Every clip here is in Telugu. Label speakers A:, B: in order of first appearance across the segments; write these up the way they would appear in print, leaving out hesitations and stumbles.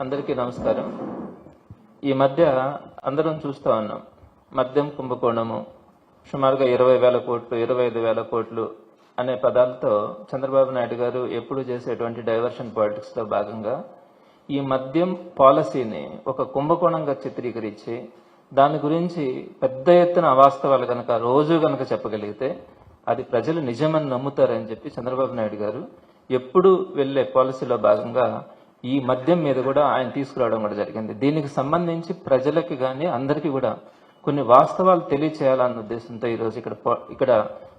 A: అందరికీ నమస్కారం. ఈ మధ్య అందరం చూస్తూ ఉన్నాం, మద్యం కుంభకోణము సుమారుగా 20,000 కోట్లు 25,000 కోట్లు అనే పదాలతో చంద్రబాబు నాయుడు గారు ఎప్పుడు చేసేటువంటి డైవర్షన్ పాలిటిక్స్ లో భాగంగా ఈ మద్యం పాలసీని ఒక కుంభకోణంగా చిత్రీకరించి దాని గురించి పెద్ద ఎత్తున అవాస్తవాలు గనక రోజు గనక చెప్పగలిగితే అది ప్రజలు నిజమని నమ్ముతారని చెప్పి చంద్రబాబు నాయుడు గారు ఎప్పుడు వెళ్లే పాలసీలో భాగంగా ఈ మద్యం మీద కూడా ఆయన తీసుకురావడం కూడా జరిగింది. దీనికి సంబంధించి ప్రజలకి కానీ అందరికీ కూడా కొన్ని వాస్తవాలు తెలియచేయాలన్న ఉద్దేశంతో ఈరోజు ఇక్కడ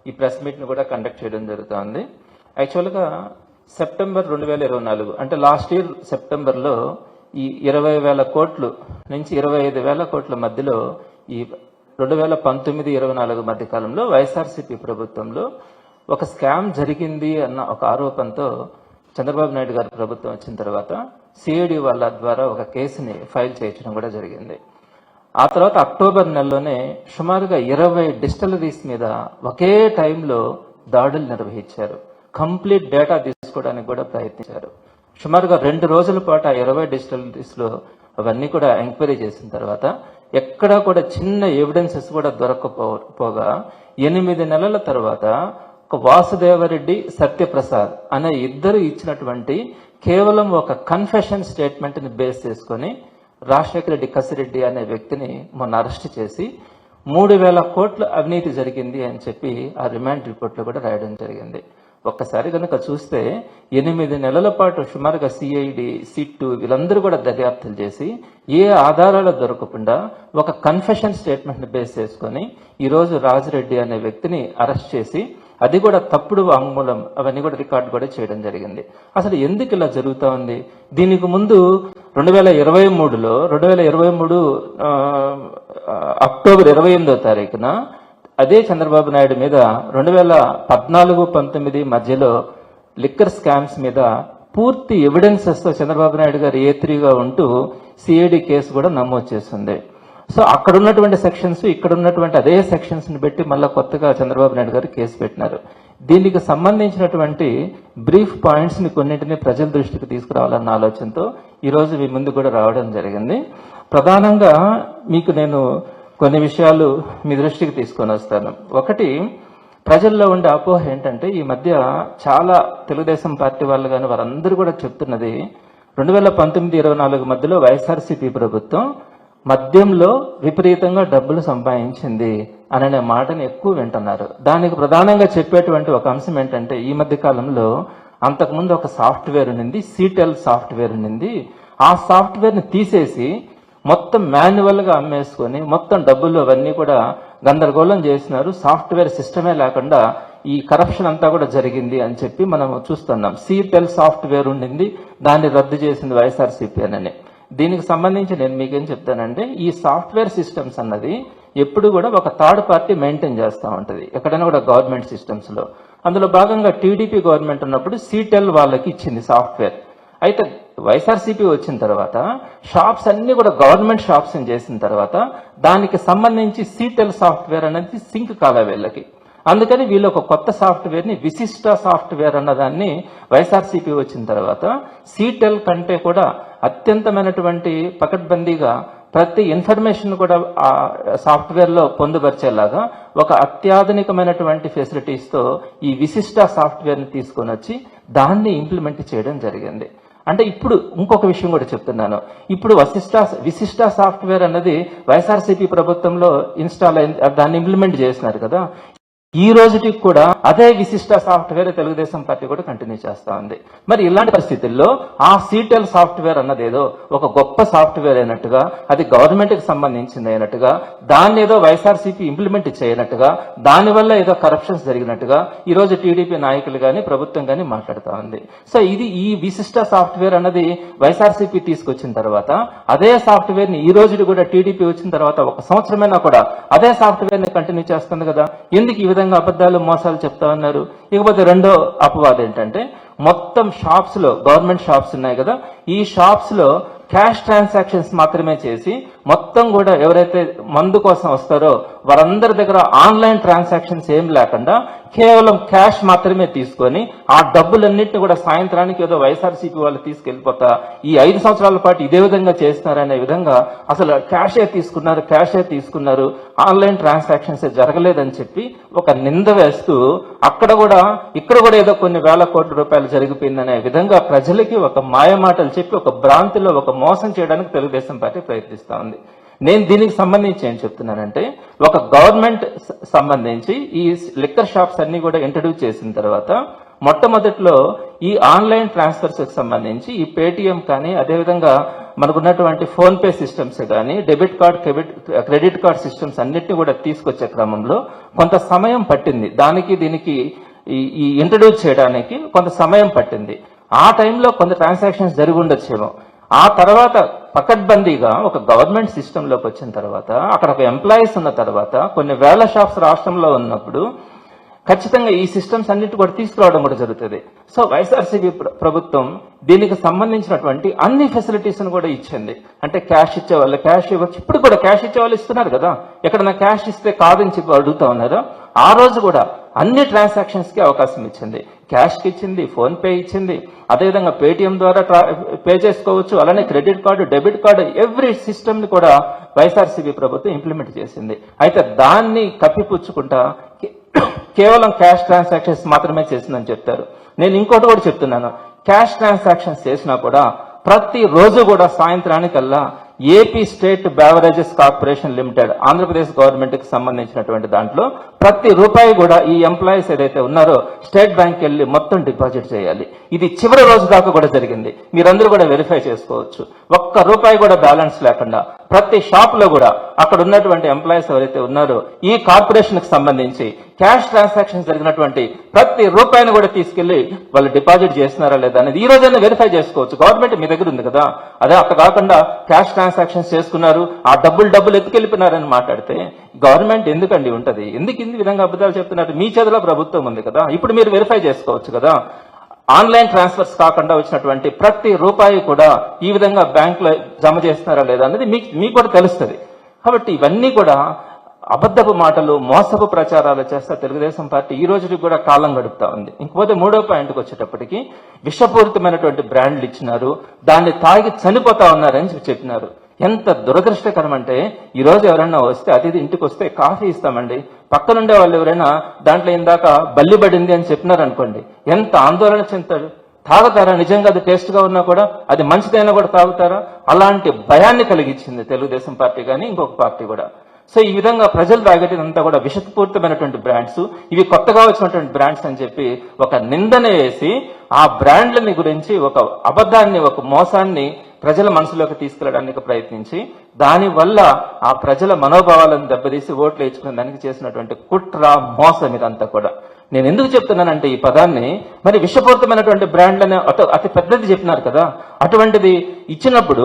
A: ఈ ప్రెస్ మీట్ ను కూడా కండక్ట్ చేయడం జరుగుతుంది. యాక్చువల్గా సెప్టెంబర్ 2024 అంటే లాస్ట్ ఇయర్ సెప్టెంబర్లో ఈ 20,000 కోట్లు నుంచి 25,000 కోట్ల మధ్యలో ఈ 2019-24 మధ్య కాలంలో వైఎస్ఆర్సీపీ ప్రభుత్వంలో ఒక స్కామ్ జరిగింది అన్న ఒక ఆరోపణతో చంద్రబాబు నాయుడు గారి ప్రభుత్వం వచ్చిన తర్వాత సిఐడి వాళ్ళ ద్వారా ఒక కేసుని ఫైల్ చేయించడం కూడా జరిగింది. ఆ తర్వాత అక్టోబర్ నెలలోనే సుమారుగా 20 డిస్టిలరీస్ మీద ఒకే టైంలో దాడులు నిర్వహించారు. కంప్లీట్ డేటా తీసుకోవడానికి కూడా ప్రయత్నించారు. సుమారుగా 2 రోజుల పాటు ఆ 20 డిస్టిలరీస్ లో అవన్నీ కూడా ఎంక్వైరీ చేసిన తర్వాత ఎక్కడా కూడా చిన్న ఎవిడెన్సెస్ కూడా దొరకకపోగా 8 నెలల తర్వాత ఒక వాసుదేవరెడ్డి, సత్యప్రసాద్ అనే ఇద్దరు ఇచ్చినటువంటి కేవలం ఒక కన్ఫెషన్ స్టేట్మెంట్ ని బేస్ చేసుకుని రాజశేఖర రెడ్డి కసిరెడ్డి అనే వ్యక్తిని మొన్న అరెస్ట్ చేసి 3,000 కోట్ల అవినీతి జరిగింది అని చెప్పి ఆ రిమాండ్ రిపోర్ట్ లో కూడా రాయడం జరిగింది. ఒక్కసారి కనుక చూస్తే 8 నెలల పాటు సుమారుగా సిఐడి, సిట్టు వీళ్ళందరూ కూడా దర్యాప్తులు చేసి ఏ ఆధారాలు దొరకకుండా ఒక కన్ఫెషన్ స్టేట్మెంట్ ని బేస్ చేసుకుని ఈరోజు రాజిరెడ్డి అనే వ్యక్తిని అరెస్ట్ చేసి అది కూడా తప్పుడు వాంగ్మూలం అవన్నీ కూడా రికార్డు కూడా చేయడం జరిగింది. అసలు ఎందుకు ఇలా జరుగుతా ఉంది? దీనికి ముందు 2023 అక్టోబర్ 28వ తారీఖున అదే చంద్రబాబు నాయుడు మీద 2014-19 మధ్యలో లిక్కర్ స్కామ్స్ మీద పూర్తి ఎవిడెన్సెస్ తో చంద్రబాబు నాయుడు గారు A3గా ఉంటూ సిఐడి కేసు కూడా నమోదు చేస్తుంది. సో అక్కడ ఉన్నటువంటి సెక్షన్స్, ఇక్కడ ఉన్నటువంటి అదే సెక్షన్స్ ని పెట్టి మళ్ళా కొత్తగా చంద్రబాబు నాయుడు గారు కేసు పెట్టినారు. దీనికి సంబంధించినటువంటి బ్రీఫ్ పాయింట్స్ ని కొన్నింటిని ప్రజల దృష్టికి తీసుకురావాలన్న ఆలోచనతో ఈ రోజు మీ ముందు కూడా రావడం జరిగింది. ప్రధానంగా మీకు నేను కొన్ని విషయాలు మీ దృష్టికి తీసుకొని వస్తాను. ఒకటి, ప్రజల్లో ఉండే అపోహ ఏంటంటే ఈ మధ్య చాలా తెలుగుదేశం పార్టీ వాళ్ళు కానీ వారందరూ కూడా చెప్తున్నది 2019-24 మధ్యలో వైఎస్ఆర్సీపీ ప్రభుత్వం మద్యంలో విపరీతంగా డబ్బులు సంపాదించింది అనే మాటని ఎక్కువ వింటున్నారు. దానికి ప్రధానంగా చెప్పేటువంటి ఒక అంశం ఏంటంటే ఈ మధ్య కాలంలో అంతకుముందు ఒక సాఫ్ట్వేర్ ఉంది, సీటెల్ సాఫ్ట్వేర్ ఉంది. ఆ సాఫ్ట్వేర్ ని తీసేసి మొత్తం మాన్యువల్ గా అమ్మేసుకొని మొత్తం డబ్బులు అవన్నీ కూడా గందరగోళం చేసినారు. సాఫ్ట్వేర్ సిస్టమే లేకుండా ఈ కరప్షన్ అంతా కూడా జరిగింది అని చెప్పి మనం చూస్తున్నాం. సీటెల్ సాఫ్ట్వేర్ ఉండింది, దాన్ని రద్దు చేసింది వైఎస్ఆర్సీపీ అని. దీనికి సంబంధించి నేను మీకేం చెప్తానంటే ఈ సాఫ్ట్వేర్ సిస్టమ్స్ అన్నది ఎప్పుడు కూడా ఒక థర్డ్ పార్టీ మెయింటైన్ చేస్తూ ఉంటుంది ఎక్కడైనా కూడా గవర్నమెంట్ సిస్టమ్స్ లో. అందులో భాగంగా టీడీపీ గవర్నమెంట్ ఉన్నప్పుడు సీటెల్ వాళ్ళకి ఇచ్చింది సాఫ్ట్వేర్. అయితే వైఎస్ఆర్సీపీ వచ్చిన తర్వాత షాప్స్ అన్ని కూడా గవర్నమెంట్ షాప్స్ చేసిన తర్వాత దానికి సంబంధించి సీటెల్ సాఫ్ట్వేర్ అనేది సింక్ కాలే వీళ్ళకి. అందుకని వీళ్ళు ఒక కొత్త సాఫ్ట్వేర్ ని విశిష్ట సాఫ్ట్వేర్ అన్నదాన్ని వైఎస్ఆర్సీపీ వచ్చిన తర్వాత సీటెల్ కంటే కూడా అత్యంతమైనటువంటి పకడ్బందీగా ప్రతి ఇన్ఫర్మేషన్ కూడా ఆ సాఫ్ట్వేర్ లో పొందుపరిచేలాగా ఒక అత్యాధునికమైనటువంటి ఫెసిలిటీస్ తో ఈ విశిష్ట సాఫ్ట్వేర్ ని తీసుకొని వచ్చి దాన్ని ఇంప్లిమెంట్ చేయడం జరిగింది. అంటే ఇప్పుడు ఇంకొక విషయం కూడా చెప్తున్నాను. ఇప్పుడు విశిష్ట సాఫ్ట్వేర్ అన్నది వైఎస్ఆర్సీపీ ప్రభుత్వంలో ఇన్స్టాల్ అయింది, దాన్ని ఇంప్లిమెంట్ చేసినారు కదా. ఈ రోజుకి కూడా అదే విశిష్ట సాఫ్ట్వేర్ తెలుగుదేశం పార్టీ కూడా కంటిన్యూ చేస్తా ఉంది. మరి ఇలాంటి పరిస్థితుల్లో ఆ సీటెల్ సాఫ్ట్వేర్ అన్నది ఏదో ఒక గొప్ప సాఫ్ట్వేర్ అయినట్టుగా, అది గవర్నమెంట్ కి సంబంధించింది అయినట్టుగా, దాన్ని ఏదో వైఎస్ఆర్సీపీ ఇంప్లిమెంట్ చేయనట్టుగా, దానివల్ల ఏదో కరప్షన్స్ జరిగినట్టుగా ఈ రోజు టీడీపీ నాయకులు కానీ ప్రభుత్వం కానీ మాట్లాడుతూ ఉంది. సో ఇది ఈ విశిష్ట సాఫ్ట్వేర్ అన్నది వైఎస్ఆర్సీపీ తీసుకొచ్చిన తర్వాత అదే సాఫ్ట్వేర్ ని ఈ రోజు కూడా టీడీపీ వచ్చిన తర్వాత 1 సంవత్సరమైనా కూడా అదే సాఫ్ట్వేర్ ని కంటిన్యూ చేస్తుంది కదా. ఎందుకు ఈ విధంగా అబద్ధాలు మోసాలు చెప్తా ఉన్నారు? ఇకపోతే రెండో అపవాదం ఏంటంటే మొత్తం షాప్స్ లో, గవర్నమెంట్ షాప్స్ ఉన్నాయి కదా, ఈ షాప్స్ లో క్యాష్ ట్రాన్సాక్షన్స్ మాత్రమే చేసి మొత్తం కూడా ఎవరైతే మందు కోసం వస్తారో వారందరి దగ్గర ఆన్లైన్ ట్రాన్సాక్షన్స్ ఏం లేకుండా కేవలం క్యాష్ మాత్రమే తీసుకొని ఆ డబ్బులన్నింటినీ కూడా సాయంత్రానికి ఏదో వైఎస్ఆర్సీపీ వాళ్ళు తీసుకెళ్లిపోతా ఈ 5 సంవత్సరాల పాటు ఇదే విధంగా చేస్తున్నారనే విధంగా అసలు క్యాషే తీసుకున్నారు ఆన్లైన్ ట్రాన్సాక్షన్స్ జరగలేదని చెప్పి ఒక నింద వేస్తూ ఇక్కడ కూడా ఏదో కొన్ని వేల కోట్ల రూపాయలు జరిగిపోయిందనే విధంగా ప్రజలకి ఒక మాయమాటలు చెప్పి ఒక భ్రాంతిలో ఒక మోసం చేయడానికి తెలుగుదేశం పార్టీ ప్రయత్నిస్తా ఉంది. నేను దీనికి సంబంధించి ఏం చెప్తున్నానంటే, ఒక గవర్నమెంట్ సంబంధించి ఈ లిక్కర్ షాప్స్ అన్ని కూడా ఇంట్రడ్యూస్ చేసిన తర్వాత మొట్టమొదట్లో ఈ ఆన్లైన్ ట్రాన్స్ఫర్స్ కి సంబంధించి ఈ పేటిఎం కానీ అదేవిధంగా మనకున్నటువంటి ఫోన్ పే సిస్టమ్స్ కానీ debit card credit card systems అన్నిటిని కూడా తీసుకొచ్చే క్రమంలో కొంత సమయం పట్టింది. దీనికి ఈ ఇంట్రడ్యూస్ చేయడానికి కొంత సమయం పట్టింది. ఆ టైంలో కొంత ట్రాన్సాక్షన్స్ జరిగి ఉండొచ్చేమో. ఆ తర్వాత పకడ్బందీగా ఒక గవర్నమెంట్ సిస్టంలోకి వచ్చిన తర్వాత అక్కడ ఒక ఎంప్లాయీస్ ఉన్న తర్వాత కొన్ని వేల షాప్స్ రాష్ట్రంలో ఉన్నప్పుడు ఖచ్చితంగా ఈ సిస్టమ్స్ అన్నిటి కూడా తీసుకురావడం కూడా జరుగుతుంది. సో వైఎస్ఆర్సీపీ ప్రభుత్వం దీనికి సంబంధించినటువంటి అన్ని ఫెసిలిటీస్ కూడా ఇచ్చింది. అంటే క్యాష్ ఇచ్చే వాళ్ళు క్యాష్ ఇవ్వచ్చు, ఇప్పుడు కూడా క్యాష్ ఇచ్చే వాళ్ళు ఇస్తున్నారు కదా, ఎక్కడన్నా క్యాష్ ఇస్తే కాదని చెప్పి అడుగుతా ఉన్నారు. ఆ రోజు కూడా అన్ని ట్రాన్సాక్షన్స్ కి అవకాశం ఇచ్చింది. క్యాష్ కి ఇచ్చింది, ఫోన్ పే ఇచ్చింది, అదేవిధంగా పేటిఎం ద్వారా పే చేసుకోవచ్చు, అలానే credit card, debit card, every system ని కూడా వైఎస్ఆర్సీపీ ప్రభుత్వం ఇంప్లిమెంట్ చేసింది. అయితే దాన్ని కప్పిపుచ్చుకుంటా కేవలం క్యాష్ ట్రాన్సాక్షన్స్ మాత్రమే చేసిందని చెప్తారు. నేను ఇంకోటి కూడా చెప్తున్నాను, క్యాష్ ట్రాన్సాక్షన్స్ చేసినా కూడా ప్రతి రోజు కూడా సాయంత్రానికల్లా AP state beverages corporation limited Andhra Pradesh government కి సంబంధించినటువంటి దాంట్లో ప్రతి రూపాయి కూడా ఈ ఎంప్లాయీస్ ఏదైతే ఉన్నారో స్టేట్ బ్యాంక్ వెళ్ళి మొత్తం డిపాజిట్ చేయాలి. ఇది చివరి రోజు దాకా కూడా జరిగింది. మీరందరూ కూడా వెరిఫై చేసుకోవచ్చు. ఒక్క రూపాయి కూడా బ్యాలెన్స్ లేకుండా ప్రతి షాప్ లో కూడా అక్కడ ఉన్నటువంటి ఎంప్లాయీస్ ఎవరైతే ఉన్నారో ఈ కార్పొరేషన్ కి సంబంధించి క్యాష్ ట్రాన్సాక్షన్ జరిగినటువంటి ప్రతి రూపాయిని కూడా తీసుకెళ్లి వాళ్ళు డిపాజిట్ చేస్తున్నారా లేదా అనేది ఈ రోజైనా వెరిఫై చేసుకోవచ్చు. గవర్నమెంట్ మీ దగ్గర ఉంది కదా. అదే అక్కడ కాకుండా క్యాష్ ట్రాన్సాక్షన్స్ చేసుకున్నారు, ఆ డబ్బులు ఎత్తుకెళ్ళిపోయినారని మాట్లాడితే గవర్నమెంట్ ఎందుకండి ఉంటది? ఎందుకు ఇంది విధంగా అబద్ధాలు చెప్తున్నారు? మీ చేతిలో ప్రభుత్వం ఉంది కదా, ఇప్పుడు మీరు వెరిఫై చేసుకోవచ్చు కదా. ఆన్లైన్ ట్రాన్స్ఫర్స్ కాకుండా వచ్చినటువంటి ప్రతి రూపాయి కూడా ఈ విధంగా బ్యాంకులో జమ చేస్తున్నారా లేదా అనేది మీకు కూడా తెలుస్తుంది. కాబట్టి ఇవన్నీ కూడా అబద్ధపు మాటలు, మోసపు ప్రచారాలు చేస్తా తెలుగుదేశం పార్టీ ఈ రోజుకి కూడా కాలం గడుపుతా ఉంది. ఇంకపోతే 3వ పాయింట్కి వచ్చేటప్పటికి విషపూరితమైనటువంటి బ్రాండ్లు ఇచ్చినారు, దాన్ని తాగి చనిపోతా ఉన్నారని చెప్పినారు. ఎంత దురదృష్టకరం అంటే ఈ రోజు ఎవరైనా వస్తే అతిథి ఇంటికి వస్తే కాఫీ ఇస్తామండి, పక్కనుండే వాళ్ళు ఎవరైనా దాంట్లో ఇందాక బల్లిబడింది అని చెప్పినారనుకోండి, ఎంత ఆందోళన చెందుతారు. తాగుతారా? నిజంగా అది టేస్ట్ గా ఉన్నా కూడా అది మంచిదైనా కూడా తాగుతారా? అలాంటి భయాన్ని కలిగించింది తెలుగుదేశం పార్టీ కానీ ఇంకొక పార్టీ కూడా. సో ఈ విధంగా ప్రజలు తాగేటిదంతా కూడా విషపూరితమైనటువంటి బ్రాండ్స్, ఇవి కొత్తగా వచ్చినటువంటి బ్రాండ్స్ అని చెప్పి ఒక నిందనే వేసి ఆ బ్రాండ్లని గురించి ఒక అబద్ధాన్ని, ఒక మోసాన్ని ప్రజల మనసులోకి తీసుకెళ్లడానికి ప్రయత్నించి దానివల్ల ఆ ప్రజల మనోభావాలను దెబ్బతీసి ఓట్లు వేయించుకునే దానికి చేసినటువంటి కుట్ర, మోసం ఇదంతా కూడా. నేను ఎందుకు చెప్తున్నానంటే ఈ పదాన్ని, మరి విషపూరితమైనటువంటి బ్రాండ్లని అతి పెద్దది చెప్పినారు కదా, అటువంటిది ఇచ్చినప్పుడు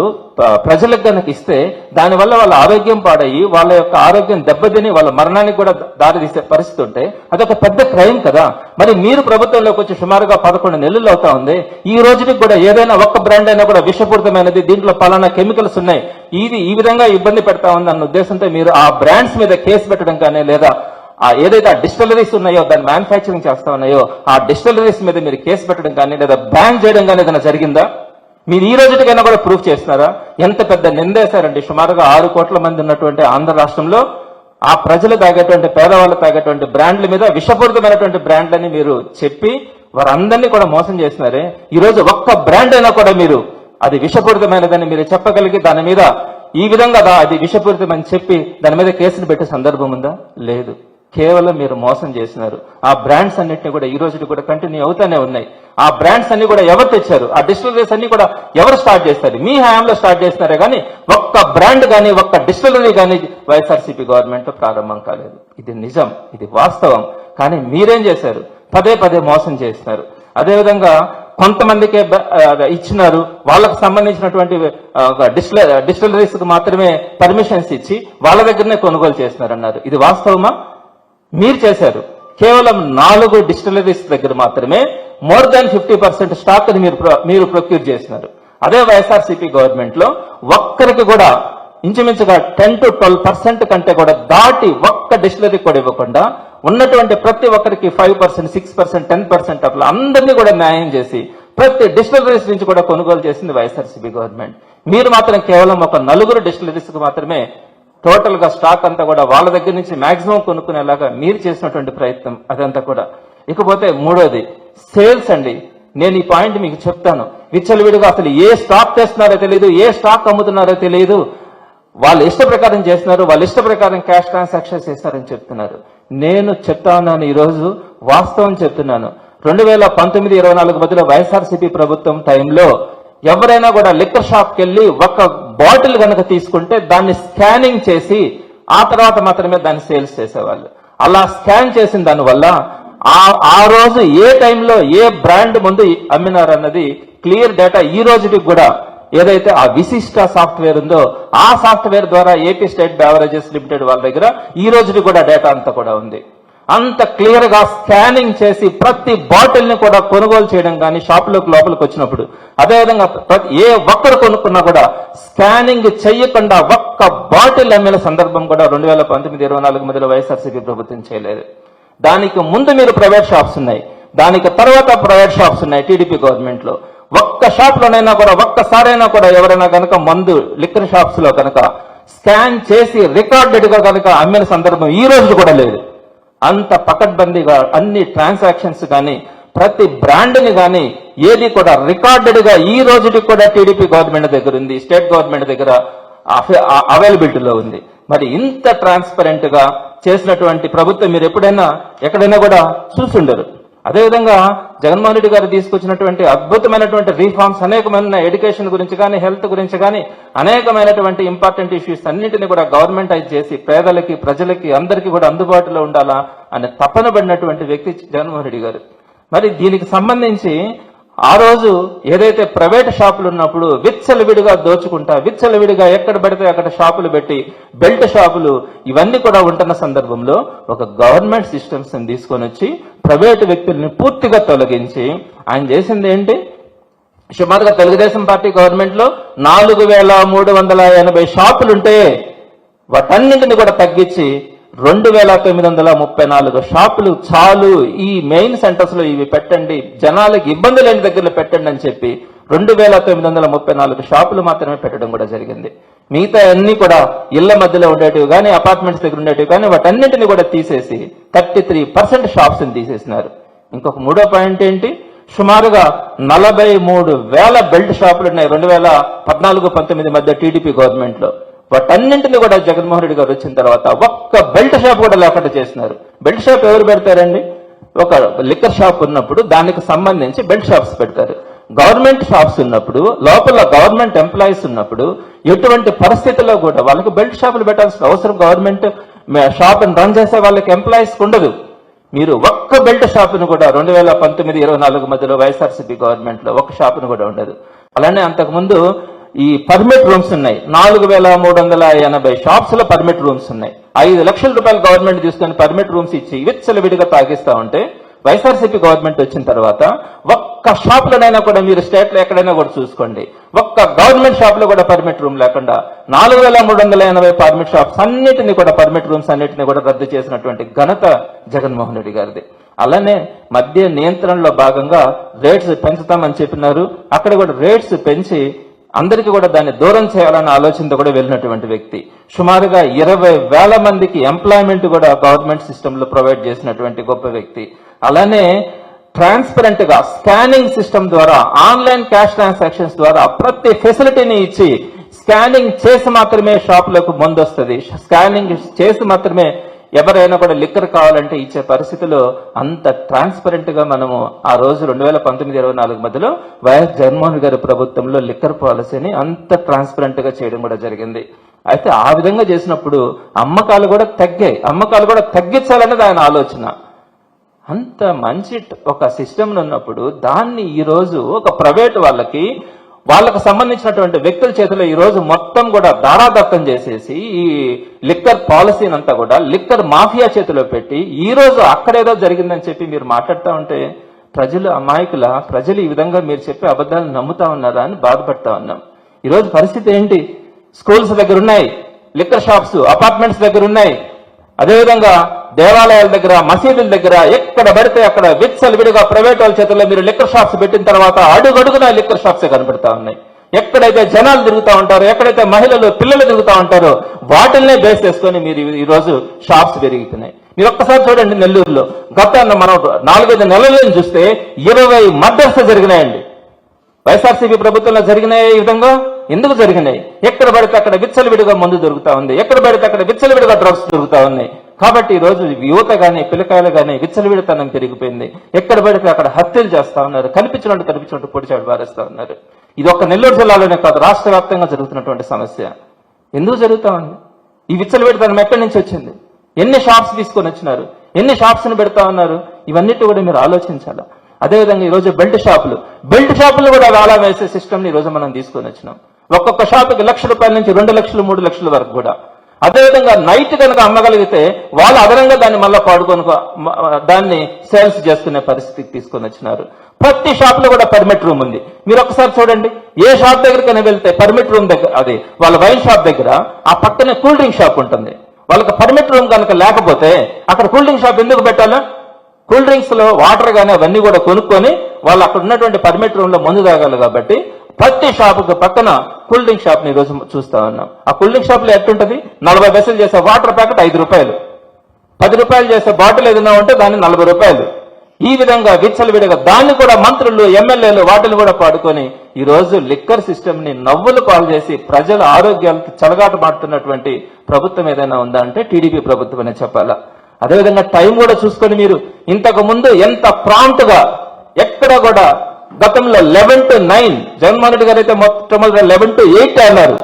A: ప్రజలకు కనుక ఇస్తే దానివల్ల వాళ్ళ ఆరోగ్యం పాడయ్యి వాళ్ళ యొక్క ఆరోగ్యం దెబ్బతిని వాళ్ళ మరణానికి కూడా దారితీసే పరిస్థితి ఉంటే అదొక పెద్ద క్రైమ్ కదా. మరి మీరు ప్రభుత్వంలోకి వచ్చి సుమారుగా 11 నెలలు అవుతా ఉంది. ఈ రోజుకి కూడా ఏదైనా ఒక్క బ్రాండ్ అయినా కూడా విషపూరితమైనది, దీంట్లో పలానా కెమికల్స్ ఉన్నాయి, ఇది ఈ విధంగా ఇబ్బంది పెడతా ఉంది అన్న ఉద్దేశంతో మీరు ఆ బ్రాండ్స్ మీద కేసు పెట్టడం కానీ, లేదా ఏదైతే ఆ డిస్టిలరీస్ ఉన్నాయో దాన్ని మ్యానుఫ్యాక్చరింగ్ చేస్తా ఉన్నాయో ఆ డిస్టిలరీస్ మీద మీరు కేసు పెట్టడం కానీ లేదా బ్యాన్ చేయడం కానీ ఏదైనా జరిగిందా? మీరు ఈ రోజుకైనా కూడా ప్రూఫ్ చేస్తున్నారా? ఎంత పెద్ద నిందేశారండి. సుమారుగా 6 కోట్ల మంది ఉన్నటువంటి ఆంధ్ర రాష్ట్రంలో ఆ ప్రజలు తాగేటువంటి, పేదవాళ్ళు తాగేటువంటి బ్రాండ్ల మీద విషపూరితమైనటువంటి బ్రాండ్లని మీరు చెప్పి వారందరినీ కూడా మోసం చేస్తున్నారే. ఈ రోజు ఒక్క బ్రాండ్ అయినా కూడా మీరు అది విషపూరితమైనదని మీరు చెప్పగలిగి దాని మీద ఈ విధంగా అది విషపూరితమని చెప్పి దాని మీద కేసులు పెట్టే సందర్భం ఉందా? లేదు. కేవలం మీరు మోసం చేసినారు. ఆ బ్రాండ్స్ అన్నింటినీ కూడా ఈ రోజు కూడా కంటిన్యూ అవుతానే ఉన్నాయి. ఆ బ్రాండ్స్ అన్ని కూడా ఎవరు తెచ్చారు? ఆ డిస్టిలరీస్ అన్ని కూడా ఎవరు స్టార్ట్ చేస్తారు? మీ హయాంలో స్టార్ట్ చేస్తున్నారే కానీ ఒక్క బ్రాండ్ కానీ ఒక్క డిస్టిలరీ కానీ వైఎస్ఆర్సీపీ గవర్నమెంట్ ప్రారంభం కాలేదు. ఇది నిజం, ఇది వాస్తవం. కానీ మీరేం చేశారు? పదే మోసం చేస్తున్నారు. అదేవిధంగా కొంతమందికే ఇచ్చినారు, వాళ్ళకు సంబంధించినటువంటి డిస్టిలరీస్ కు మాత్రమే పర్మిషన్స్ ఇచ్చి వాళ్ళ దగ్గరనే కొనుగోలు చేస్తున్నారన్నారు. ఇది వాస్తవమా? మీరు చేశారు. కేవలం 4 డిస్టిలరీస్ దగ్గర మాత్రమే మోర్ దాన్ 50% స్టాక్ ని మీరు ప్రొక్యూర్ చేసినారు. అదే వైఎస్ఆర్సీపీ గవర్నమెంట్ లో ఒక్కరికి కూడా ఇంచుమించుగా 10 to 12% కంటే కూడా దాటి ఒక్క డిస్టిలరీ కూడా ఇవ్వకుండా ఉన్నటువంటి ప్రతి ఒక్కరికి 5%, 6%, 10% అట్లా అందరినీ కూడా న్యాయం చేసి ప్రతి డిస్టిలరీస్ నుంచి కూడా కొనుగోలు చేసింది వైఎస్ఆర్సీపీ గవర్నమెంట్. మీరు మాత్రం కేవలం ఒక 4 డిస్టిలరీస్ కు మాత్రమే టోటల్ గా స్టాక్ అంతా కూడా వాళ్ళ దగ్గర నుంచి మాక్సిమం కొనుక్కునేలాగా మీరు చేసినటువంటి ప్రయత్నం అదంతా కూడా. ఇకపోతే మూడోది సేల్స్ అండి. నేను ఈ పాయింట్ మీకు చెప్తాను. విచ్చలవిడిగా అసలు ఏ స్టాక్ చేస్తున్నారో తెలియదు, ఏ స్టాక్ అమ్ముతున్నారో తెలియదు. వాళ్ళు ఇష్ట ప్రకారం చేస్తున్నారు, వాళ్ళ ఇష్ట ప్రకారం క్యాష్ ట్రాన్సాక్షన్స్ చేస్తారని చెప్తున్నారు. నేను చెప్తా ఉన్నాను, ఈరోజు వాస్తవం చెప్తున్నాను. 2019-24 మధ్యలో వైఎస్ఆర్సీపీ ప్రభుత్వం టైంలో ఎవరైనా కూడా లిక్కర్ షాప్కి వెళ్ళి ఒక బాటిల్ కనుక తీసుకుంటే దాన్ని స్కానింగ్ చేసి ఆ తర్వాత మాత్రమే దాన్ని సేల్స్ చేసేవాళ్ళు. అలా స్కాన్ చేసిన దానివల్ల ఆ రోజు ఏ టైంలో ఏ బ్రాండ్ ముందు అమ్మినారన్నది క్లియర్ డేటా ఈ రోజుకి కూడా ఏదైతే ఆ విశిష్ట సాఫ్ట్వేర్ ఉందో ఆ సాఫ్ట్వేర్ ద్వారా ఏపీ స్టేట్ బెవరేజెస్ లిమిటెడ్ వాళ్ళ దగ్గర ఈ రోజుకి కూడా డేటా అంతా కూడా ఉంది. అంత క్లియర్ గా స్కానింగ్ చేసి ప్రతి బాటిల్ ని కూడా కొనుగోలు చేయడం కానీ షాపులోకి లోపలికి వచ్చినప్పుడు, అదేవిధంగా ఏ ఒక్కరు కొనుక్కున్నా కూడా స్కానింగ్ చెయ్యకుండా ఒక్క బాటిల్ అమ్మిన సందర్భం కూడా 2019-24 మధ్యలో వైఎస్ఆర్సీపీ ప్రభుత్వం చేయలేదు. దానికి ముందు మీరు ప్రైవేట్ షాప్స్ ఉన్నాయి, దానికి తర్వాత ప్రైవేట్ షాప్స్ ఉన్నాయి టీడీపీ గవర్నమెంట్ లో. ఒక్క షాప్ లోనైనా కూడా ఒక్కసారైనా కూడా ఎవరైనా కనుక మందు లిక్కర్ షాప్స్ లో కనుక స్కాన్ చేసి రికార్డెడ్ గా కనుక అమ్మిన సందర్భం ఈ రోజు కూడా లేదు. అంత పకడ్బందీగా అన్ని ట్రాన్సాక్షన్స్ కానీ ప్రతి బ్రాండ్ ని కానీ ఏది కూడా రికార్డెడ్ గా ఈ రోజుకి కూడా టీడీపీ గవర్నమెంట్ దగ్గర ఉంది, స్టేట్ గవర్నమెంట్ దగ్గర అవైలబిలిటీలో ఉంది. మరి ఇంత ట్రాన్స్పరెంట్ గా చేసినటువంటి ప్రభుత్వం మీరు ఎప్పుడైనా ఎక్కడైనా కూడా చూసుండరు. అదేవిధంగా జగన్మోహన్ రెడ్డి గారు తీసుకొచ్చినటువంటి అద్భుతమైనటువంటి రీఫార్మ్స్ అనేకమైన ఎడ్యుకేషన్ గురించి కానీ హెల్త్ గురించి కానీ అనేకమైనటువంటి ఇంపార్టెంట్ ఇష్యూస్ అన్నింటినీ కూడా గవర్నమెంటైజ్ చేసి పేదలకి ప్రజలకి అందరికీ కూడా అందుబాటులో ఉండాలా అని తపన పడినటువంటి వ్యక్తి జగన్మోహన్ రెడ్డి గారు. మరి దీనికి సంబంధించి ఆ రోజు ఏదైతే ప్రైవేట్ షాపులు ఉన్నప్పుడు విచ్చలవిడిగా దోచుకుంటా విచ్చలవిడిగా ఎక్కడ పడితే అక్కడ షాపులు పెట్టి బెల్ట్ షాపులు ఇవన్నీ కూడా ఉంటున్న సందర్భంలో ఒక గవర్నమెంట్ సిస్టమ్స్ ని తీసుకొని వచ్చి ప్రైవేటు వ్యక్తుల్ని పూర్తిగా తొలగించి ఆయన చేసింది ఏంటి? సుమారుగా తెలుగుదేశం పార్టీ గవర్నమెంట్ లో 4380 షాపులుంటే వాటన్నింటిని కూడా తగ్గించి 2934 షాపులు చాలు, ఈ మెయిన్ సెంటర్స్ లో ఇవి పెట్టండి, జనాలకి ఇబ్బంది లేని దగ్గరలో పెట్టండి అని చెప్పి 2934 షాపులు మాత్రమే పెట్టడం కూడా జరిగింది. మిగతా అన్ని కూడా ఇళ్ల మధ్యలో ఉండేటివి కానీ అపార్ట్మెంట్స్ దగ్గర ఉండేటివి కానీ వాటన్నింటినీ కూడా తీసేసి 33% షాప్స్ ని తీసేసినారు. ఇంకొక మూడో పాయింట్ ఏంటి? సుమారుగా 43,000 బెల్ట్ షాపులు ఉన్నాయి 2014-19 మధ్య టీడీపీ గవర్నమెంట్ లో. వాటన్నింటినీ కూడా జగన్మోహన్ రెడ్డి గారు వచ్చిన తర్వాత ఒక్క బెల్ట్ షాప్ కూడా లేకుండా చేసినారు. బెల్ట్ షాప్ ఎవరు పెడతారండి? ఒక లిక్కర్ షాప్ ఉన్నప్పుడు దానికి సంబంధించి బెల్ట్ షాప్స్ పెడతారు. గవర్నమెంట్ షాప్స్ ఉన్నప్పుడు లోపల గవర్నమెంట్ ఎంప్లాయీస్ ఉన్నప్పుడు ఎటువంటి పరిస్థితుల్లో కూడా వాళ్ళకి బెల్ట్ షాపులు పెట్టాల్సిన అవసరం గవర్నమెంట్ షాప్ రన్ చేసే వాళ్ళకి ఎంప్లాయీస్ ఉండదు. మీరు ఒక్క బెల్ట్ షాపును కూడా 2019-24 మధ్యలో వైఎస్ఆర్సీపీ గవర్నమెంట్ లో ఒక్క షాపును కూడా ఉండదు. అలానే అంతకుముందు ఈ పర్మిట్ రూమ్స్ ఉన్నాయి 4380 షాప్స్ లో పర్మిట్ రూమ్స్ ఉన్నాయి. 5 లక్షల రూపాయలు గవర్నమెంట్ తీసుకొని పర్మిట్ రూమ్స్ ఇచ్చి విచ్చలవిడిగా తాగిస్తా ఉంటే వైఎస్ఆర్సీపీ గవర్నమెంట్ వచ్చిన తర్వాత ఒక్క షాప్ లోనైనా కూడా మీరు స్టేట్ లో ఎక్కడైనా కూడా చూసుకోండి, ఒక్క గవర్నమెంట్ షాప్ లో కూడా పర్మిట్ రూమ్ లేకుండా 4380 పర్మిట్ షాప్స్ అన్నిటిని కూడా పర్మిట్ రూమ్స్ అన్నిటిని కూడా రద్దు చేసినటువంటి ఘనత జగన్మోహన్ రెడ్డి గారిది. అలానే మద్య నియంత్రణలో భాగంగా రేట్స్ పెంచుతామని చెప్పినారు. అక్కడ కూడా రేట్స్ పెంచి అందరికీ కూడా దాన్ని దూరం చేయాలన్న ఆలోచనతో కూడా వెళ్ళినటువంటి వ్యక్తి. సుమారుగా 20,000 మందికి ఎంప్లాయ్మెంట్ కూడా గవర్నమెంట్ సిస్టమ్ లో ప్రొవైడ్ చేసినటువంటి గొప్ప వ్యక్తి. అలానే ట్రాన్స్పరెంట్ గా స్కానింగ్ సిస్టమ్ ద్వారా ఆన్లైన్ క్యాష్ ట్రాన్సాక్షన్స్ ద్వారా ప్రతి ఫెసిలిటీని ఇచ్చి స్కానింగ్ చేసి మాత్రమే షాపులకు ముందు వస్తుంది, స్కానింగ్ చేసి మాత్రమే ఎవరైనా కూడా లిక్కర్ కావాలంటే ఇచ్చే పరిస్థితిలో అంత ట్రాన్స్పరెంట్ గా మనము ఆ రోజు 2019-24 మధ్యలో వైఎస్ జగన్మోహన్ గారి ప్రభుత్వంలో లిక్కర్ పాలసీని అంత ట్రాన్స్పరెంట్ గా చేయడం కూడా జరిగింది. అయితే ఆ విధంగా చేసినప్పుడు అమ్మకాలు కూడా తగ్గాయి, అమ్మకాలు కూడా తగ్గించాలనేది ఆయన ఆలోచన. అంత మంచి ఒక సిస్టమ్ ఉన్నప్పుడు దాన్ని ఈ రోజు ఒక ప్రైవేట్ వాళ్ళకు సంబంధించినటువంటి వ్యక్తుల చేతిలో ఈ రోజు మొత్తం కూడా దారాదత్తం చేసేసి ఈ లిక్కర్ పాలసీని అంతా కూడా లిక్కర్ మాఫియా చేతిలో పెట్టి ఈ రోజు అక్కడేదో జరిగిందని చెప్పి మీరు మాట్లాడుతూ ఉంటే ప్రజలు అమాయకుల, ప్రజలు ఈ విధంగా మీరు చెప్పే అబద్ధాలను నమ్ముతా ఉన్నారా అని బాధపడతా ఉన్నాం. ఈరోజు పరిస్థితి ఏంటి? స్కూల్స్ దగ్గర ఉన్నాయి, లిక్కర్ షాప్స్ అపార్ట్మెంట్స్ దగ్గర ఉన్నాయి, అదేవిధంగా దేవాలయాల దగ్గర, మసీదుల దగ్గర ఎక్కడ పడితే అక్కడ విచ్చలవిడిగా ప్రైవేట్ వాళ్ళ చేతుల్లో మీరు లిక్కర్ షాప్స్ పెట్టిన తర్వాత అడుగడుగున లిక్కర్ షాప్సే కనబడతా ఉన్నాయి. ఎక్కడైతే జనాలు తిరుగుతూ ఉంటారో, ఎక్కడైతే మహిళలు పిల్లలు తిరుగుతూ ఉంటారో వాటిల్నే బేస్ చేసుకొని మీరు ఈ రోజు షాప్స్ పెరుగుతున్నాయి. మీరు ఒక్కసారి చూడండి, నెల్లూరులో గత మనం 4-5 నెలలను చూస్తే 20 మర్డర్స్ జరిగినాయండి. వైఎస్ఆర్సీపీ ప్రభుత్వంలో జరిగినాయి. ఈ విధంగా ఎందుకు జరిగినాయి? ఎక్కడ పడితే అక్కడ విచ్చలవిడిగా మందు దొరుకుతా ఉంది, ఎక్కడ పడితే అక్కడ విచ్చలవిడిగా డ్రగ్స్ దొరుకుతా ఉన్నాయి. కాబట్టి ఈ రోజు యువత గానీ పిల్లకాయలు గానీ విచ్చలవిడితనం పెరిగిపోయింది. ఎక్కడ పడితే అక్కడ హత్యలు చేస్తా ఉన్నారు, కనిపించినట్టు పొడిచాడు పారేస్తా ఉన్నారు. ఇది ఒక్క నెల్లూరు జిల్లాలోనే కాదు, రాష్ట్ర వ్యాప్తంగా జరుగుతున్నటువంటి సమస్య. ఎందుకు జరుగుతా ఉంది? ఈ విచ్చలవిడితనం ఎక్కడి నుంచి వచ్చింది? ఎన్ని షాప్స్ తీసుకొని వచ్చినారు? ఎన్ని షాప్స్ ని పెడతా ఉన్నారు? ఇవన్నిటి కూడా మీరు ఆలోచించాలా. అదేవిధంగా ఈ రోజు బెల్ట్ షాపులు కూడా వేలా వేసే సిస్టమ్ ని ఈ రోజు మనం తీసుకొని వచ్చినాం. ఒక్కొక్క షాపుకి ₹1,00,000 నుంచి 2 లక్షలు 3 లక్షల వరకు కూడా. అదేవిధంగా నైట్ కనుక అమ్మగలిగితే వాళ్ళు అదనంగా దాన్ని మళ్ళీ పాడుకొని దాన్ని సేల్స్ చేసుకునే పరిస్థితికి తీసుకొని వచ్చినారు. ప్రతి షాప్ లో కూడా పర్మిట్ రూమ్ ఉంది. మీరు ఒకసారి చూడండి, ఏ షాప్ దగ్గరికి వెళ్తే పర్మిట్ రూమ్ దగ్గర, అది వాళ్ళ వైన్ షాప్ దగ్గర ఆ పక్కనే కూల్ డ్రింక్ షాప్ ఉంటుంది. వాళ్ళకి పర్మిట్ రూమ్ కనుక లేకపోతే అక్కడ కూల్ డ్రింక్ షాప్ ఎందుకు పెట్టాలా? కూల్ డ్రింక్స్ లో వాటర్ కానీ అవన్నీ కూడా కొనుక్కొని వాళ్ళు అక్కడ ఉన్నటువంటి పర్మిట్ రూమ్ లో మందు తాగాలి. కాబట్టి ప్రతి షాపుకి పక్కన కూల్ డ్రింక్ షాప్ ని ఈ రోజు చూస్తా ఉన్నాం. ఆ కూల్ డ్రింక్ షాప్ లో ఎట్టుంటది? 40 పైసలు చేసే వాటర్ ప్యాకెట్ ₹5, ₹10 చేసే బాటిల్ ఏదైనా ఉంటే దాన్ని ₹40. ఈ విధంగా విచ్చలవిడిగా దాన్ని కూడా మంత్రులు, ఎమ్మెల్యేలు వాటిని కూడా పాడుకొని ఈ రోజు లిక్కర్ సిస్టమ్ ని నవ్వులు పాలు చేసి ప్రజల ఆరోగ్యాలకు చెలగాట మాడుతున్నటువంటి ప్రభుత్వం ఏదైనా ఉందా అంటే టీడీపీ ప్రభుత్వం అనే చెప్పాలా. అదేవిధంగా టైం కూడా చూసుకొని మీరు ఇంతకు ముందు ఎంత ప్రాంప్ట్ గా ఎక్కడ కూడా గతంలో 11 to 9 జగన్మోహన్ రెడ్డి గారు అయితే మొట్టమొదటి 11 to 8 అన్నారు.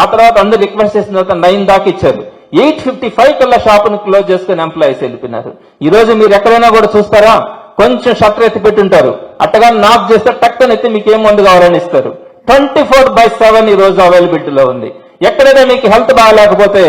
A: ఆ తర్వాత అందరూ రిక్వెస్ట్ చేసిన తర్వాత 9 దాకా ఇచ్చారు. 8:55 కల్లా షాపును క్లోజ్ చేసుకుని ఎంప్లాయీస్ వెళ్ళిపోయినారు. ఈ రోజు మీరు ఎక్కడైనా కూడా చూస్తారా, కొంచెం షట్టర్ ఎత్తి పెట్టుంటారు, అట్టగా నాక్ చేస్తే టక్కన ఎత్తి మీకు ఏం మందు కావాలని ఇస్తారు. 24/7 ఈ రోజు అవైలబిలిటీలో ఉంది. ఎక్కడైనా మీకు హెల్త్ బాగాలేకపోతే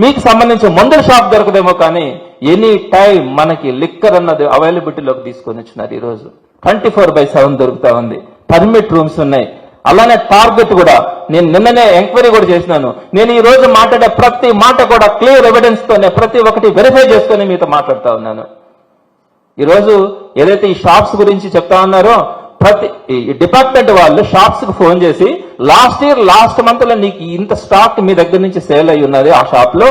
A: మీకు సంబంధించిన మందుల షాప్ దొరకదేమో, కానీ ఎనీ టైం మనకి లిక్కర్ అన్నది అవైలబిలిటీలోకి తీసుకొని వచ్చినారు. ఈ రోజు 24/7 దొరుకుతా ఉంది. పర్మిట్ రూమ్స్ ఉన్నాయి. అలానే టార్గెట్ కూడా నేను నిన్ననే ఎంక్వైరీ కూడా చేసినాను. నేను ఈ రోజు మాట్లాడే ప్రతి మాట కూడా క్లియర్ ఎవిడెన్స్ తోనే ప్రతి ఒక్కటి వెరిఫై చేసుకొని మీతో మాట్లాడుతా ఉన్నాను. ఈరోజు ఏదైతే ఈ షాప్స్ గురించి చెప్తా ఉన్నారో, ప్రతి డిపార్ట్మెంట్ వాళ్ళు షాప్స్ కు ఫోన్ చేసి లాస్ట్ మంత్ లో నీకు ఇంత స్టాక్ మీ దగ్గర నుంచి సేల్ అయి ఉన్నది ఆ షాప్ లో,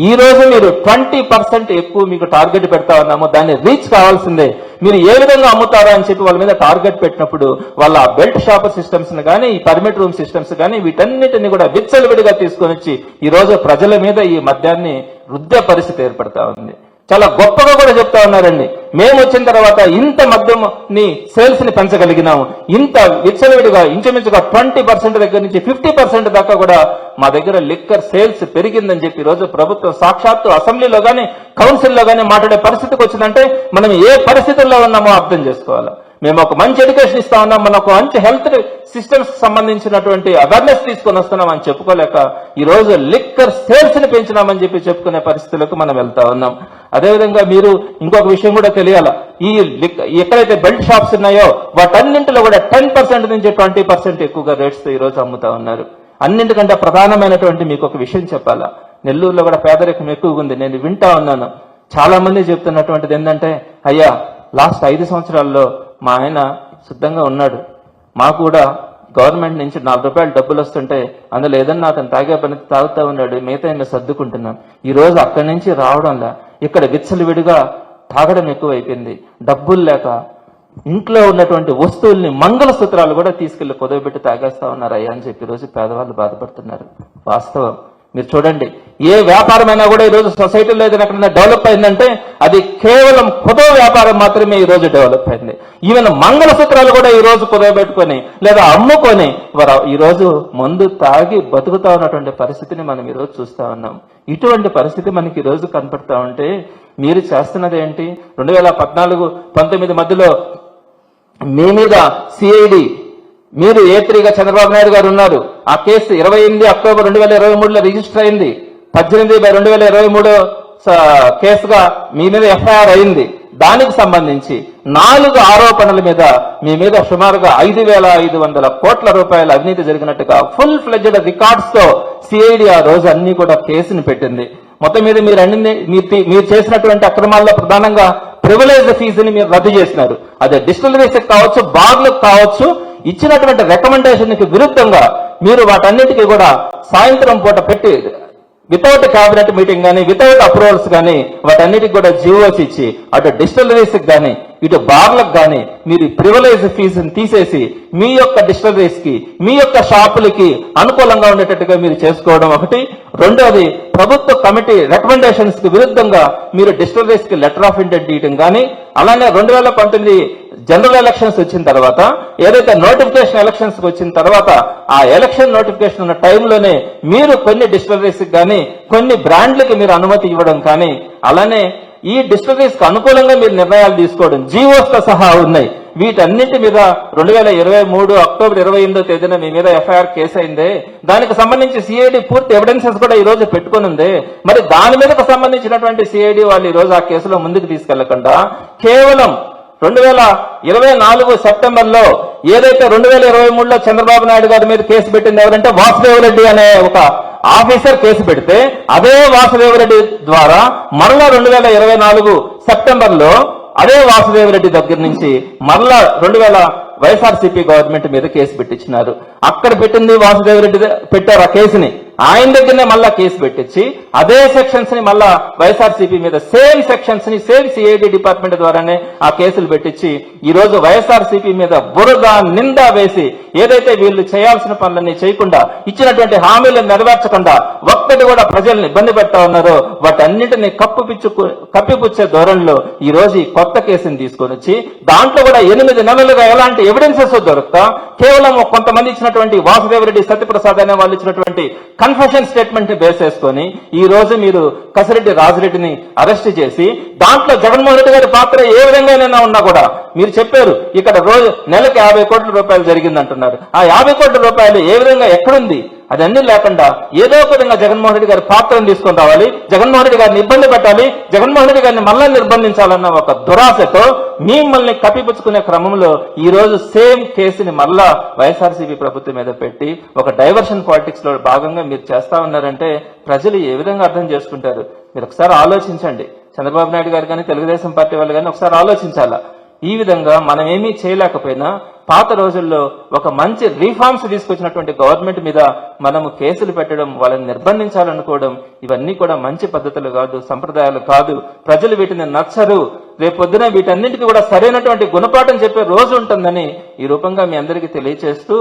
A: ఈ రోజు మీరు 20% ఎక్కువ మీకు టార్గెట్ పెడతా ఉన్నాము, దాన్ని రీచ్ కావాల్సిందే, మీరు ఏ విధంగా అమ్ముతారో అని చెప్పి వాళ్ళ మీద టార్గెట్ పెట్టినప్పుడు వాళ్ళ బెల్ట్ షాప్ సిస్టమ్స్ కానీ ఈ పర్మిట్ రూమ్ సిస్టమ్స్ కానీ వీటన్నిటిని కూడా విచ్చలవిడిగా తీసుకొని వచ్చి ఈ రోజు ప్రజల మీద ఈ మద్యాన్ని రుద్దే పరిస్థితి ఏర్పడతా ఉంది. చాలా గొప్పగా కూడా చెప్తా ఉన్నారండి, మేము వచ్చిన తర్వాత ఇంత మద్యంని సేల్స్ ని పెంచగలిగినాము, ఇంత విచ్చలవిడిగా ఇంచుమించుగా 20% దగ్గర నుంచి 50% దాకా కూడా మా దగ్గర లిక్కర్ సేల్స్ పెరిగిందని చెప్పి ఈరోజు ప్రభుత్వం సాక్షాత్తు అసెంబ్లీలో కానీ కౌన్సిల్లో కానీ మాట్లాడే పరిస్థితికి వచ్చిందంటే మనం ఏ పరిస్థితుల్లో ఉన్నామో అర్థం చేసుకోవాలి. మేము ఒక మంచి ఎడ్యుకేషన్ ఇస్తా ఉన్నాం, మనకు మంచి హెల్త్ సిస్టమ్స్ సంబంధించినటువంటి అవేర్నెస్ తీసుకొని వస్తున్నాం అని చెప్పుకోలేక ఈ రోజు లిక్కర్ సేల్స్ ని పెంచినామని చెప్పి చెప్పుకునే పరిస్థితులకు మనం వెళ్తా ఉన్నాం. అదేవిధంగా మీరు ఇంకొక విషయం కూడా తెలియాలా, ఈ ఎక్కడైతే బెల్ట్ షాప్స్ ఉన్నాయో వాటన్నింటిలో కూడా 10% నుంచి 20% ఎక్కువగా రేట్స్ తో ఈ రోజు అమ్ముతా ఉన్నారు. అన్నింటికంటే ప్రధానమైనటువంటి మీకు ఒక విషయం చెప్పాలా, నెల్లూరులో కూడా పేదరికం ఎక్కువగా ఉంది. నేను వింటా ఉన్నాను, చాలా మంది చెప్తున్నటువంటిది ఏంటంటే, అయ్యా లాస్ట్ 5 సంవత్సరాల్లో మా ఆయన శుద్ధంగా ఉన్నాడు, మాకు కూడా గవర్నమెంట్ నుంచి ₹4 డబ్బులు వస్తుంటే అందులో ఏదన్నా అతను తాగే పని తాగుతూ ఉన్నాడు, మిగతా మేము సర్దుకుంటున్నాం. ఈ రోజు అక్కడి నుంచి రావడంలా ఇక్కడ విచ్చలవిడిగా తాగడం ఎక్కువైపోయింది. డబ్బులు లేక ఇంట్లో ఉన్నటువంటి వస్తువుల్ని మంగళసూత్రాలు కూడా తీసుకెళ్లి పొదవబెట్టి తాగేస్తా ఉన్నారు అయ్యా అని చెప్పి ఈరోజు పేదవాళ్ళు బాధపడుతున్నారు. వాస్తవం మీరు చూడండి, ఏ వ్యాపారమైనా కూడా ఈరోజు సొసైటీలో ఏదైనా ఎక్కడైనా డెవలప్ అయిందంటే అది కేవలం కుదో వ్యాపారం మాత్రమే ఈ రోజు డెవలప్ అయింది. ఈవెన్ మంగళసూత్రాలు కూడా ఈ రోజు కుదవబెట్టుకొని లేదా అమ్ముకొని ఈ రోజు మందు తాగి బతుకుతా ఉన్నటువంటి పరిస్థితిని మనం ఈ రోజు చూస్తా ఉన్నాం. ఇటువంటి పరిస్థితి మనకి ఈ రోజు కనపడతా ఉంటే మీరు చేస్తున్నది ఏంటి? 2014-19 మధ్యలో మీ మీద సిఐడి, మీరు A3గా చంద్రబాబు నాయుడు గారు ఉన్నారు. ఆ కేసు 28 అక్టోబర్ 2023లో రిజిస్టర్ అయింది. 18/2023 కేసుగా మీ మీద ఎఫ్ఐఆర్ అయింది. దానికి సంబంధించి 4 ఆరోపణల మీద మీ మీద సుమారుగా 5,500 కోట్ల రూపాయల అవినీతి జరిగినట్టుగా ఫుల్ ఫ్లెడ్జ్డ్ రికార్డ్స్ తో సిఐడి ఆ రోజు అన్ని కూడా కేసుని పెట్టింది. మొత్తం మీద మీరు చేసినటువంటి అక్రమాల్లో ప్రధానంగా ప్రివిలేజ్ ఫీజుని మీరు రద్దు చేసినారు. అదే డిస్టిలరీస్ కావచ్చు, బార్లకు కావచ్చు, ఇచ్చినటువంటి రికమెండేషన్ కి విరుద్ధంగా మీరు వాటన్నిటికీ కూడా సాయంత్రం పూట పెట్టి వితౌట్ క్యాబినెట్ మీటింగ్ కానీ, వితౌట్ అప్రూవల్స్ కానీ, వాటన్నిటికి కూడా జీవోస్ ఇచ్చి అటు డిస్టిలరీస్ కానీ ఇటు బార్లకు కానీ మీరు ప్రివిలేజ్ ఫీజుని తీసేసి మీ యొక్క డిస్టిలరీస్ కి, మీ యొక్క షాపులకి అనుకూలంగా ఉండేటట్టుగా మీరు చేసుకోవడం ఒకటి. రెండోది, ప్రభుత్వ కమిటీ రికమెండేషన్స్ కి విరుద్ధంగా మీరు డిస్టిలరీస్ కి లెటర్ ఆఫ్ ఇంటెంట్ ఇవ్వడం కానీ, అలానే 2019 జనరల్ ఎలక్షన్స్ వచ్చిన తర్వాత ఏదైతే నోటిఫికేషన్ ఎలక్షన్స్ వచ్చిన తర్వాత ఆ ఎలక్షన్ నోటిఫికేషన్ ఉన్న టైంలోనే మీరు కొన్ని డిస్టిలరీస్ కానీ కొన్ని బ్రాండ్లకి మీరు అనుమతి ఇవ్వడం కానీ, అలానే ఈ డిస్టిలరీస్ కి అనుకూలంగా మీరు నిర్ణయాలు తీసుకోవడం జీవోస్ తో సహా ఉన్నాయి. వీటన్నిటి మీద 2023 అక్టోబర్ 28వ తేదీన మీ మీద ఎఫ్ఐఆర్ కేసు అయిందే. దానికి సంబంధించి సిఐడి పూర్తి ఎవిడెన్సెస్ కూడా ఈ రోజు పెట్టుకుని ఉంది. మరి దాని మీదకు సంబంధించినటువంటి సిఐడి వాళ్ళు ఈ రోజు ఆ కేసులో ముందుకు తీసుకెళ్లకుండా కేవలం 2024 సెప్టెంబర్లో ఏదైతే 2023లో చంద్రబాబు నాయుడు గారి మీద కేసు పెట్టింది ఎవరంటే వాసుదేవరెడ్డి అనే ఒక ఆఫీసర్ కేసు పెడితే, అదే వాసుదేవరెడ్డి ద్వారా మరలా 2024 సెప్టెంబర్లో అదే వాసుదేవరెడ్డి దగ్గర నుంచి మరలా వైఎస్ఆర్సీపీ గవర్నమెంట్ మీద కేసు పెట్టించినారు. అక్కడ పెట్టింది వాసుదేవరెడ్డి పెట్టారు ఆ కేసుని, ఆయన దగ్గరనే మళ్ళా కేసు పెట్టించి అదే సెక్షన్స్ ని మళ్ళా వైఎస్ఆర్సీపీ మీద సేమ్ సెక్షన్స్ ని సేమ్ సిఐడి డిపార్ట్మెంట్ ద్వారానే ఆ కేసులు పెట్టించి ఈ రోజు వైఎస్ఆర్సీపీ మీద బురద నింద వేసి ఏదైతే వీళ్ళు చేయాల్సిన పనులన్నీ చేయకుండా, ఇచ్చినటువంటి హామీలను నెరవేర్చకుండా ఒక్కటి కూడా ప్రజల్ని ఇబ్బంది పెడతా ఉన్నారో వాటన్నిటిని కప్పిపుచ్చే ధోరణిలో ఈ రోజు ఈ కొత్త కేసుని తీసుకొని వచ్చి దాంట్లో కూడా 8 నెలలుగా ఎలాంటి ఎవిడెన్సెస్ దొరుకుతా కేవలం కొంతమంది ఇచ్చినటువంటి వాసుదేవరెడ్డి, సత్యప్రసాద్ అనే వాళ్ళు ఇచ్చినటువంటి కన్ఫెషన్ స్టేట్మెంట్ ని బేస్ చేసుకొని ఈ రోజు మీరు కసిరెడ్డి రాజిరెడ్డిని అరెస్ట్ చేసి దాంట్లో జగన్మోహన్ రెడ్డి గారి పాత్ర ఏ విధంగానైనా ఉన్నా కూడా మీరు చెప్పారు ఇక్కడ రోజు నెలకు 50 కోట్ల రూపాయలు జరిగిందంటున్నారు. ఆ 50 కోట్ల రూపాయలు ఏ విధంగా ఎక్కడుంది? అదన్నీ లేకుండా ఏదో ఒక విధంగా జగన్మోహన్ రెడ్డి గారి పాత్రను తీసుకొని రావాలి, జగన్మోహన్ రెడ్డి గారిని ఇబ్బంది పెట్టాలి, జగన్మోహన్ రెడ్డి గారిని మళ్ళా నిర్బంధించాలన్న ఒక దురాశతో మిమ్మల్ని కప్పిపుచ్చుకునే క్రమంలో ఈ రోజు సేమ్ కేసుని మళ్ళా వైఎస్ఆర్సీపీ ప్రభుత్వం మీద పెట్టి ఒక డైవర్షన్ పాలిటిక్స్ లో భాగంగా మీరు చేస్తా ఉన్నారంటే ప్రజలు ఏ విధంగా అర్థం చేసుకుంటారు? మీరు ఒకసారి ఆలోచించండి. చంద్రబాబు నాయుడు గారు కానీ తెలుగుదేశం పార్టీ వాళ్ళు కానీ ఒకసారి ఆలోచించాలా. ఈ విధంగా మనం ఏమీ చేయలేకపోయినా పాత రోజుల్లో ఒక మంచి రీఫార్మ్స్ తీసుకొచ్చినటువంటి గవర్నమెంట్ మీద మనము కేసులు పెట్టడం, వాళ్ళని నిర్బంధించాలనుకోవడం ఇవన్నీ కూడా మంచి పద్ధతులు కాదు, సంప్రదాయాలు కాదు. ప్రజలు వీటిని నచ్చరు. రేపొద్దున వీటన్నింటికి కూడా సరైనటువంటి గుణపాఠం చెప్పే రోజు ఉంటుందని ఈ రూపంగా మీ అందరికీ తెలియచేస్తూ,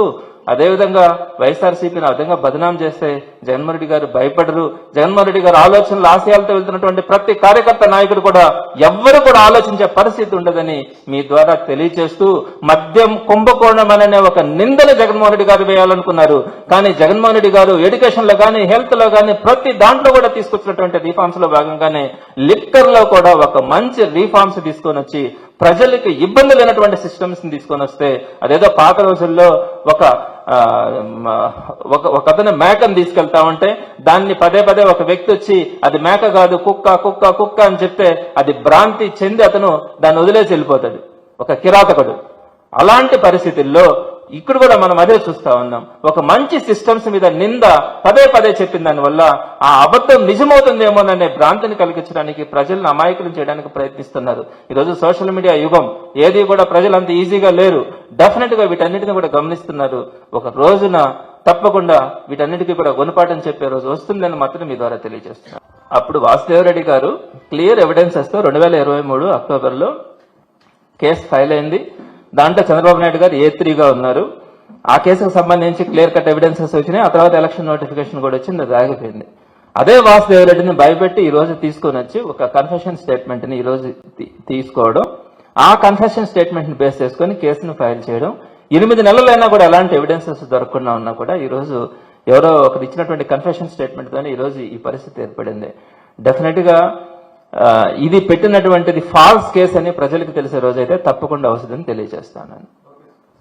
A: అదేవిధంగా వైఎస్ఆర్సీపీని ఆ విధంగా బదనాం చేస్తే జగన్మోహన్ రెడ్డి గారు భయపడరు. జగన్మోహన్ రెడ్డి గారు ఆలోచనలు, ఆశయాలతో వెళ్తున్నటువంటి ప్రతి కార్యకర్త, నాయకుడు కూడా ఎవ్వరు కూడా ఆలోచించే పరిస్థితి ఉండదని మీ ద్వారా తెలియచేస్తూ, మద్యం కుంభకోణం అనే ఒక నిందను జగన్మోహన్ రెడ్డి గారు వేయాలనుకున్నారు. కానీ జగన్మోహన్ రెడ్డి గారు ఎడ్యుకేషన్ లో కానీ, హెల్త్ లో కానీ ప్రతి దాంట్లో కూడా తీసుకొచ్చినటువంటి రీఫార్మ్స్ లో భాగంగానే లిక్కర్ లో కూడా ఒక మంచి రీఫార్మ్స్ తీసుకొని వచ్చి ప్రజలకి ఇబ్బంది లేనటువంటి సిస్టమ్స్ ని తీసుకొని వస్తే, అదేదో పాత రోజుల్లో ఒక అతను మేకను తీసుకెళ్తా ఉంటే దాన్ని పదే ఒక వ్యక్తి వచ్చి అది మేక కాదు కుక్క కుక్క కుక్క అని చెప్తే అది భ్రాంతి చెంది అతను దాన్ని వదిలేసి వెళ్ళిపోతాడు, ఒక కిరాతకుడు. అలాంటి పరిస్థితుల్లో ఇక్కడ కూడా మనం అదే చూస్తా ఉన్నాం. ఒక మంచి సిస్టమ్స్ మీద నింద పదే చెప్పిన దానివల్ల ఆ అబద్ధం నిజమవుతుందేమోననే భ్రాంతిని కలిగించడానికి, ప్రజలను అమాయకులను చేయడానికి ప్రయత్నిస్తున్నారు. ఈరోజు సోషల్ మీడియా యుగం, ఏది కూడా ప్రజలు అంత ఈజీగా లేరు. డెఫినెట్ గా వీటన్నిటిని కూడా గమనిస్తున్నారు. ఒక రోజున తప్పకుండా వీటన్నిటికీ కూడా గుణపాఠం చెప్పే రోజు వస్తుందని మాత్రం మీ ద్వారా తెలియజేస్తున్నారు. అప్పుడు వాసుదేవరెడ్డి గారు క్లియర్ ఎవిడెన్సెస్ తో 2023 అక్టోబర్లో కేసు ఫైల్ అయింది. దాంట్లో చంద్రబాబు నాయుడు గారు A3గా ఉన్నారు. ఆ కేసుకు సంబంధించి క్లియర్ కట్ ఎవిడెన్సెస్ వచ్చినాయి. ఆ తర్వాత ఎలక్షన్ నోటిఫికేషన్ కూడా వచ్చింది, అది ఆగిపోయింది. అదే వాసుదేవరెడ్డిని భయపెట్టి ఈ రోజు తీసుకొని వచ్చి ఒక కన్ఫెషన్ స్టేట్మెంట్ ని ఈ రోజు తీసుకోవడం, ఆ కన్ఫెషన్ స్టేట్మెంట్ ని బేస్ చేసుకుని కేసును ఫైల్ చేయడం, 8 నెలలైనా కూడా ఎలాంటి ఎవిడెన్సెస్ దొరకకుండా ఉన్నా కూడా ఈ రోజు ఎవరో ఒకరు ఇచ్చినటువంటి కన్ఫెషన్ స్టేట్మెంట్ తోనే ఈ రోజు ఈ పరిస్థితి ఏర్పడింది. డెఫినెట్ గా ఇది పెట్టినటువంటిది ఫాల్స్ కేసు అని ప్రజలకు తెలిసే రోజైతే తప్పకుండా వస్తుందని తెలియజేస్తాను.